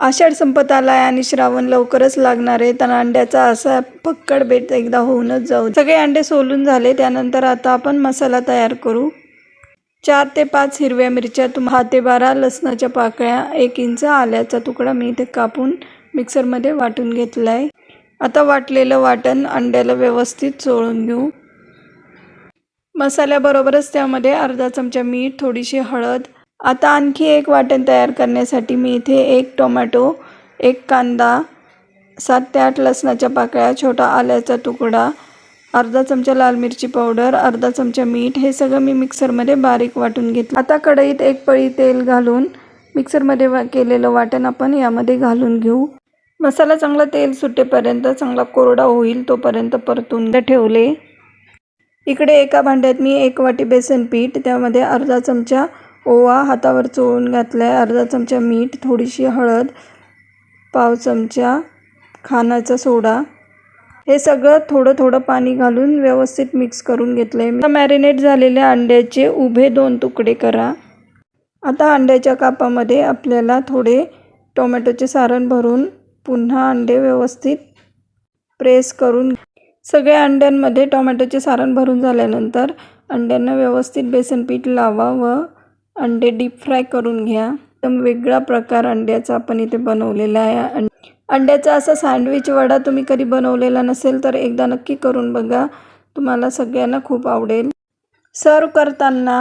आषाढ संपत आलाय आणि श्रावण लवकरच लागणार आहे, तर अंड्याचा असा पक्कड बेट एकदा होऊनच जाऊ। सगळे अंडे सोलून झाले, त्यानंतर आता आपण मसाला तयार करू। 4 ते 5 हिरव्या मिरच्या, 10 ते 12 लसणाच्या पाकळ्या, 1 इंच आल्याचा तुकडा मी इथे कापून मिक्सरमध्ये वाटून घेतलाय। आता वाटलेलं वाटण अंड्याला व्यवस्थित चोळून घेऊ। मसाल्याबरोबरच त्यामध्ये अर्धा चमचा मीठ, थोडीशी हळद। आता आणखी एक वाटण तयार करण्यासाठी मी इथे 1 टोमॅटो, 1 कांदा, 7 ते 8 लसणाच्या पाकळ्या, छोटा आल्याचा तुकडा, अर्धा चमचा लाल मिरची पावडर, अर्धा चमचा मीठ, हे सगळं मी मिक्सरमध्ये बारीक वाटून घेतलं। आता कढईत 1 पळी तेल घालून मिक्सरमध्ये केलेलं वाटण आपण यामध्ये घालून घेऊ। मसाला चांगला तेल सुटेपर्यंत, चांगला कोरडा होईल तोपर्यंत परतून ठेवले। इकडे एका भांड्यात मी 1 वाटी बेसन पीठ, त्यामध्ये अर्धा चमचा ओवा हातावर चोळून घातलाय, अर्धा चमचा मीठ, थोडीशी हळद, पाव चमचा खाण्याचा सोडा, हे सगळं थोडं थोडं पाणी घालून व्यवस्थित मिक्स करून घेतलंय। मॅरिनेट झालेल्या अंड्याचे उभे 2 तुकडे करा। आता अंड्याच्या कापामध्ये आपल्याला थोडे टोमॅटोचे सारण भरून पुन्हा अंडे व्यवस्थित प्रेस करून, सगळ्या अंड्यांमध्ये टोमॅटोचे सारण भरून झाल्यानंतर अंड्यांना व्यवस्थित बेसन पीठ लावा व अंडे डीप फ्राय करून घ्या। एकदम वेगळा प्रकार अंड्याचा आपण इथे बनवलेला आहे। अंड्याचा असा सँडविच वडा तुम्ही कधी बनवलेला नसेल तर एकदा नक्की करून बघा, तुम्हाला सगळ्यांना खूप आवडेल। सर्व करताना